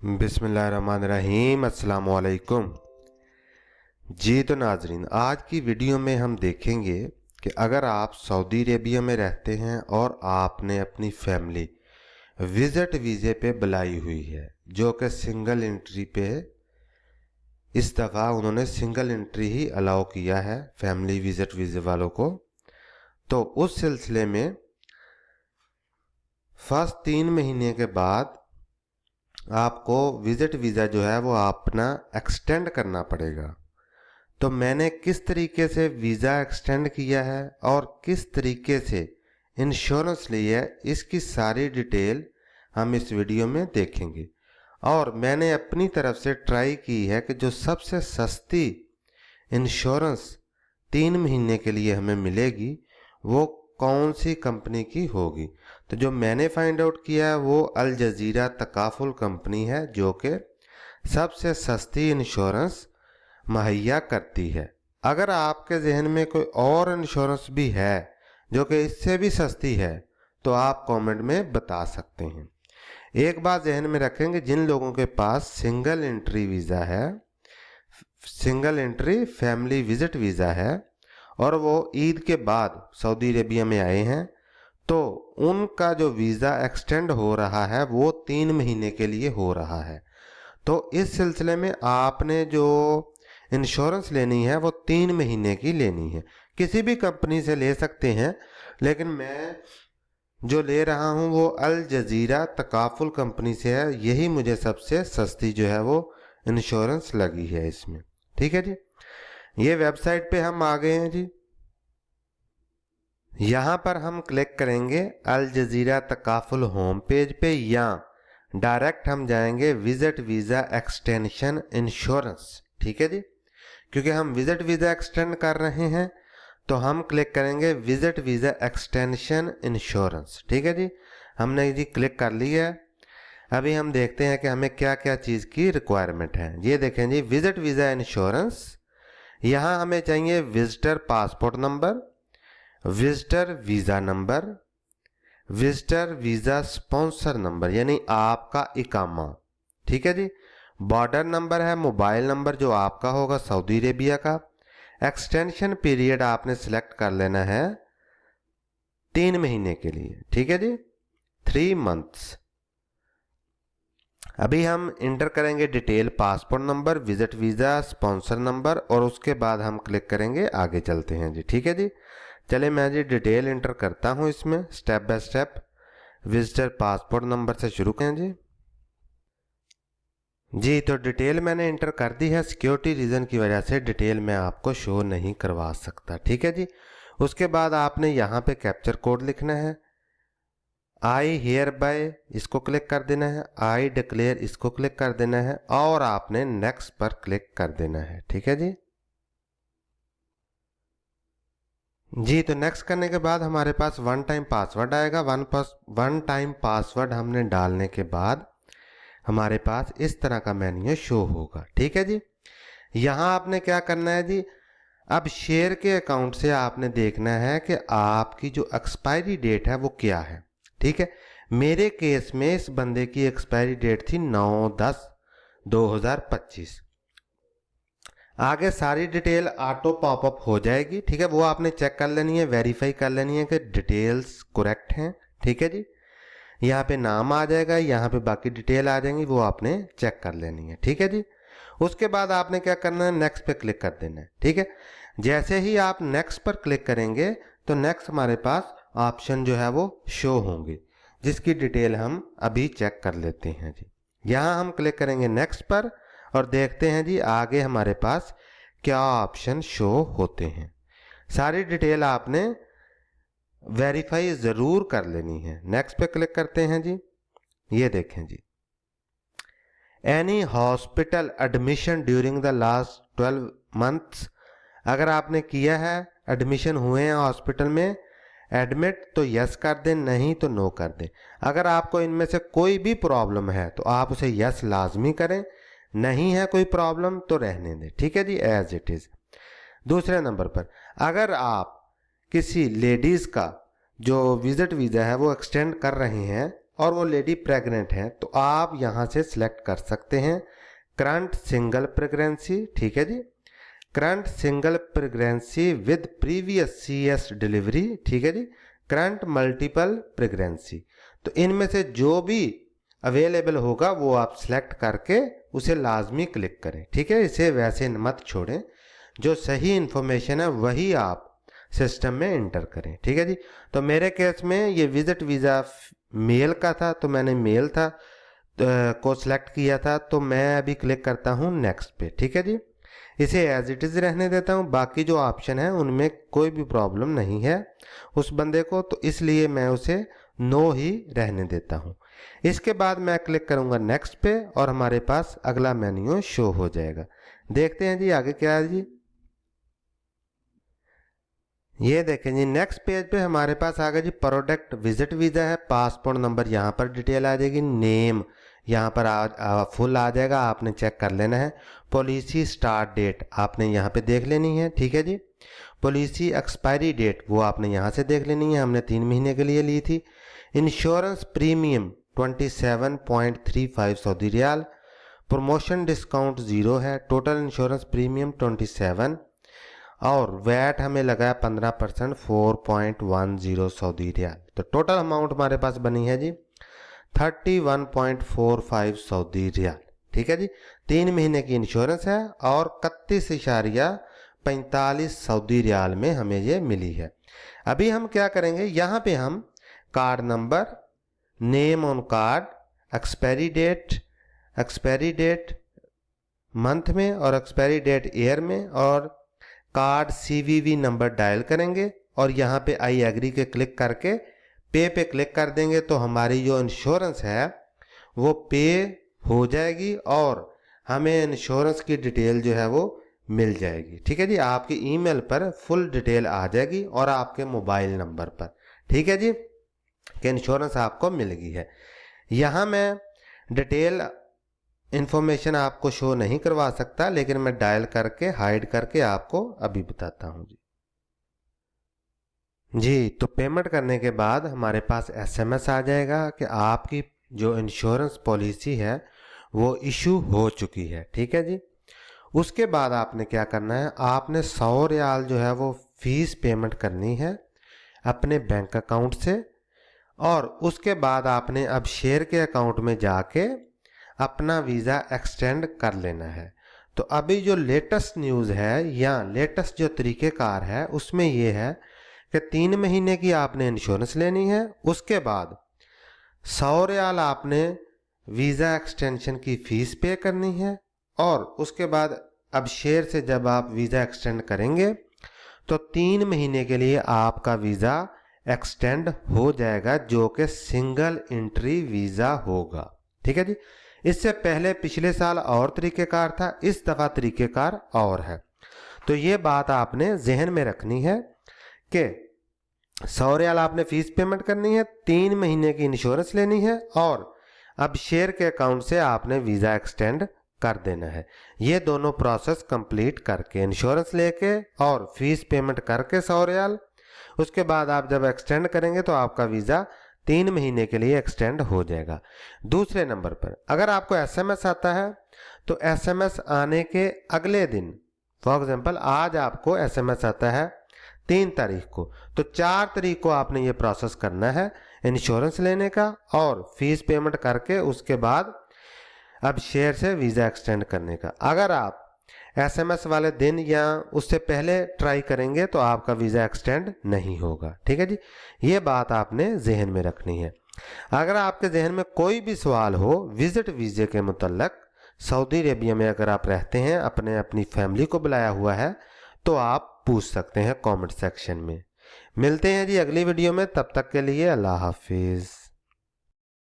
बिस्मिल्लाहिर्रहमानिर्रहीम, अस्सलाम वालेकुम। जी तो नाजरीन, आज की वीडियो में हम देखेंगे कि अगर आप सऊदी अरेबिया में रहते हैं और आपने अपनी फैमिली विज़िट वीज़े पे बुलाई हुई है जो कि सिंगल एंट्री पे है। इस दफ़ा उन्होंने सिंगल एंट्री ही अलाउ किया है फैमिली विज़िट वीज़े वालों को। तो उस सिलसिले में फर्स्ट 3 महीने के बाद आपको विज़िट वीज़ा जो है वो अपना एक्सटेंड करना पड़ेगा। तो मैंने किस तरीके से वीज़ा एक्सटेंड किया है और किस तरीके से इंश्योरेंस लिया है, इसकी सारी डिटेल हम इस वीडियो में देखेंगे। और मैंने अपनी तरफ से ट्राई की है कि जो सबसे सस्ती इंश्योरेंस 3 महीने के लिए हमें मिलेगी वो कौन सी कंपनी की होगी। तो जो मैंने फाइंड आउट किया है वो अल जजीरा तकाफुल कंपनी है जो कि सबसे सस्ती इंश्योरेंस मुहैया करती है। अगर आपके जहन में कोई और इंश्योरेंस भी है जो कि इससे भी सस्ती है तो आप कमेंट में बता सकते हैं। एक बात जहन में रखेंगे, जिन लोगों के पास सिंगल एंट्री वीज़ा है, single entry family visit visa है और वो ईद के बाद सऊदी अरेबिया में आए हैं, तो उनका जो वीज़ा एक्सटेंड हो रहा है वो 3 महीने के लिए हो रहा है। तो इस सिलसिले में आपने जो इंश्योरेंस लेनी है वो 3 महीने की लेनी है। किसी भी कंपनी से ले सकते हैं, लेकिन मैं जो ले रहा हूँ वो अल जजीरा तकाफुल कंपनी से है। यही मुझे सबसे सस्ती जो है वो इंश्योरेंस लगी है इसमें। ठीक है जी, ये वेबसाइट पे हम आ गए हैं जी। यहाँ पर हम क्लिक करेंगे अल जजीरा तकाफुल होम पेज पे, या डायरेक्ट हम जाएंगे विजिट वीज़ा एक्सटेंशन इंश्योरेंस। ठीक है जी, क्योंकि हम विजिट वीज़ा एक्सटेंड कर रहे हैं तो हम क्लिक करेंगे विजिट वीज़ा एक्सटेंशन इंश्योरेंस। ठीक है जी, हमने जी क्लिक कर लिया है। अभी हम देखते हैं कि हमें क्या क्या चीज़ की रिक्वायरमेंट है। ये देखें जी, विजिट वीज़ा इंश्योरेंस, यहाँ हमें चाहिए visitor passport number, visitor visa number, visitor visa sponsor number यानी आपका इकामा। ठीक है जी, बॉर्डर नंबर है, मोबाइल नंबर जो आपका होगा सऊदी अरेबिया का। एक्सटेंशन पीरियड आपने सिलेक्ट कर लेना है 3 महीने के लिए। ठीक है जी, 3 मंथ्स। अभी हम इंटर करेंगे detail passport number, visit visa sponsor number और उसके बाद हम क्लिक करेंगे आगे चलते हैं जी। ठीक है जी, चले मैं जी डिटेल इंटर करता हूँ इसमें step by step. Visitor passport number से शुरू करें जी। जी तो डिटेल मैंने इंटर कर दी है, सिक्योरिटी रीज़न की वजह से डिटेल मैं आपको शो नहीं करवा सकता। ठीक है जी, उसके बाद आपने यहाँ पे कैप्चर कोड लिखना है। आई हेयर बाय इसको क्लिक कर देना है, आई डिक्लेयर इसको क्लिक कर देना है और आपने नेक्स्ट पर क्लिक कर देना है। ठीक है जी। जी तो नेक्स्ट करने के बाद हमारे पास वन टाइम पासवर्ड आएगा। वन टाइम पासवर्ड हमने डालने के बाद हमारे पास इस तरह का मेन्यू शो होगा। ठीक है जी, यहाँ आपने क्या करना है जी, अब शेयर के अकाउंट से आपने देखना है कि आपकी जो एक्सपायरी डेट है वो क्या है। ठीक है, मेरे केस में इस बंदे की एक्सपायरी डेट थी 9/10/2025। आगे सारी डिटेल ऑटो पॉपअप हो जाएगी। ठीक है, वो आपने चेक कर लेनी है, वेरीफाई कर लेनी है कि डिटेल्स करेक्ट हैं। ठीक है जी, यहाँ पे नाम आ जाएगा, यहाँ पे बाकी डिटेल आ जाएंगी, वो आपने चेक कर लेनी है। ठीक है जी, उसके बाद आपने क्या करना है, नेक्स्ट पे क्लिक कर देना है। ठीक है, जैसे ही आप नेक्स्ट पर क्लिक करेंगे तो नेक्स्ट हमारे पास ऑप्शन जो है वो शो होंगे, जिसकी डिटेल हम अभी चेक कर लेते हैं जी। यहाँ हम क्लिक करेंगे नेक्स्ट पर और देखते हैं जी आगे हमारे पास क्या ऑप्शन शो होते हैं। सारी डिटेल आपने वेरीफाई ज़रूर कर लेनी है। नेक्स्ट पे क्लिक करते हैं जी। ये देखें जी, any hospital admission during the last 12 months, अगर आपने किया है, एडमिशन हुए हैं हॉस्पिटल में एडमिट, तो यस कर दें, नहीं तो नो कर दें। अगर आपको इनमें से कोई भी प्रॉब्लम है तो आप उसे यस लाजमी करें, नहीं है कोई प्रॉब्लम तो रहने दें। ठीक है जी, एज इट इज़। दूसरे नंबर पर अगर आप किसी लेडीज़ का जो विजिट वीज़ा है वो एक्सटेंड कर रहे हैं और वो लेडी प्रेग्नेंट है तो आप यहाँ से सिलेक्ट कर सकते हैं करंट सिंगल प्रेगनेंसी, ठीक है जी, current single pregnancy with previous CS delivery, ठीक है जी, करंट मल्टीपल प्रेगनेंसी। तो इनमें से जो भी अवेलेबल होगा वो आप सिलेक्ट करके उसे लाजमी क्लिक करें, ठीक है। इसे वैसे मत छोड़ें, जो सही इंफॉर्मेशन है वही आप सिस्टम में इंटर करें, ठीक है जी। तो मेरे केस में ये विजिट वीज़ा मेल का था तो मैंने मेल था को सिलेक्ट किया था, तो मैं अभी क्लिक करता हूँ नेक्स्ट पे, ठीक है जी। इसे एज इट इज़ रहने देता हूँ, बाकी जो ऑप्शन है उनमें कोई भी प्रॉब्लम नहीं है उस बंदे को, तो इसलिए मैं उसे नो ही रहने देता हूँ। इसके बाद मैं क्लिक करूँगा नेक्स्ट पे और हमारे पास अगला मेन्यू शो हो जाएगा। देखते हैं जी आगे क्या है जी। ये देखें जी नेक्स्ट पेज पे हमारे पास आ गया जी प्रोडक्ट विजिट वीज़ा है, पासपोर्ट नंबर यहाँ पर डिटेल आ जाएगी, नेम यहाँ पर फुल आ जाएगा, आपने चेक कर लेना है। पॉलिसी स्टार्ट डेट आपने यहाँ पे देख लेनी है, ठीक है जी। पॉलिसी एक्सपायरी डेट वो आपने यहाँ से देख लेनी है, हमने 3 महीने के लिए ली थी। Insurance premium 27.35 Saudi riyal, promotion discount 0 है, टोटल इंश्योरेंस प्रीमियम 27 और वैट हमें लगा है 15% 4.10 सऊदी रियाल। तो टोटल अमाउंट हमारे पास बनी है जी 31.45 सऊदी रियाल, ठीक है जी। 3 महीने की इंश्योरेंस है और 31.45 सऊदी रियाल में हमें ये मिली है। अभी हम क्या करेंगे, यहाँ पे हम card number, name on card, expiry date month में और एक्सपायरी डेट ईयर में और कार्ड CVV नंबर डायल करेंगे और यहाँ पे आई एग्री के क्लिक करके पे क्लिक कर देंगे तो हमारी जो इंश्योरेंस है वो पे हो जाएगी और हमें इंश्योरेंस की डिटेल जो है वो मिल जाएगी, ठीक है जी। आपकी ईमेल पर फुल डिटेल आ जाएगी और आपके मोबाइल नंबर पर, ठीक है जी, कि इंश्योरेंस आपको मिल गई है। यहाँ मैं डिटेल इंफॉर्मेशन आपको शो नहीं करवा सकता, लेकिन मैं डायल करके हाइड करके आपको अभी बताता हूँ जी। तो पेमेंट करने के बाद हमारे पास SMS आ जाएगा कि आपकी जो इंश्योरेंस पॉलिसी है वो इशू हो चुकी है, ठीक है जी। उसके बाद आपने क्या करना है, आपने 100 रियाल जो है वो फीस पेमेंट करनी है अपने बैंक अकाउंट से और उसके बाद आपने अब शेयर के अकाउंट में जाके अपना वीज़ा एक्सटेंड कर लेना है। तो अभी जो लेटेस्ट न्यूज़ है या लेटेस्ट जो तरीक़ेकार है उसमें ये है कि 3 महीने की आपने इंश्योरेंस लेनी है, उसके बाद 100 रियाल आपने वीज़ा एक्सटेंशन की फ़ीस पे करनी है और उसके बाद अब शेयर से जब आप वीज़ा एक्सटेंड करेंगे तो 3 महीने के लिए आपका वीज़ा एक्सटेंड हो जाएगा जो कि सिंगल एंट्री वीज़ा होगा, ठीक है जी। इससे पहले पिछले साल और तरीक़ेकार था, इस दफ़ा तरीक़ेकार और है। तो ये बात आपने जहन में रखनी है कि 100 रियाल आपने फ़ीस पेमेंट करनी है, 3 महीने की इंश्योरेंस लेनी है और अब शेयर के अकाउंट से आपने वीज़ा एक्सटेंड कर देना है। ये दोनों प्रोसेस कंप्लीट करके इंश्योरेंस लेके और फीस पेमेंट करके 100 रियाल, उसके बाद आप जब एक्सटेंड करेंगे तो आपका वीज़ा 3 महीने के लिए एक्सटेंड हो जाएगा। दूसरे नंबर पर अगर आपको SMS आता है तो SMS आने के अगले दिन, फॉर एग्जांपल आज आपको SMS आता है 3 तारीख को, तो 4 तारीख को आपने ये प्रोसेस करना है इंश्योरेंस लेने का और फीस पेमेंट करके उसके बाद अब शेयर से वीज़ा एक्सटेंड करने का। अगर आप SMS वाले दिन या उससे पहले ट्राई करेंगे तो आपका वीज़ा एक्सटेंड नहीं होगा, ठीक है जी। ये बात आपने जहन में रखनी है। अगर आपके जहन में कोई भी सवाल हो विजिट वीज़े के मुतल्लक, सऊदी अरेबिया में अगर आप रहते हैं, अपनी फैमिली को बुलाया हुआ है, तो आप पूछ सकते हैं कमेंट सेक्शन में। मिलते हैं जी अगली वीडियो में, तब तक के लिए अल्लाह हाफिज़।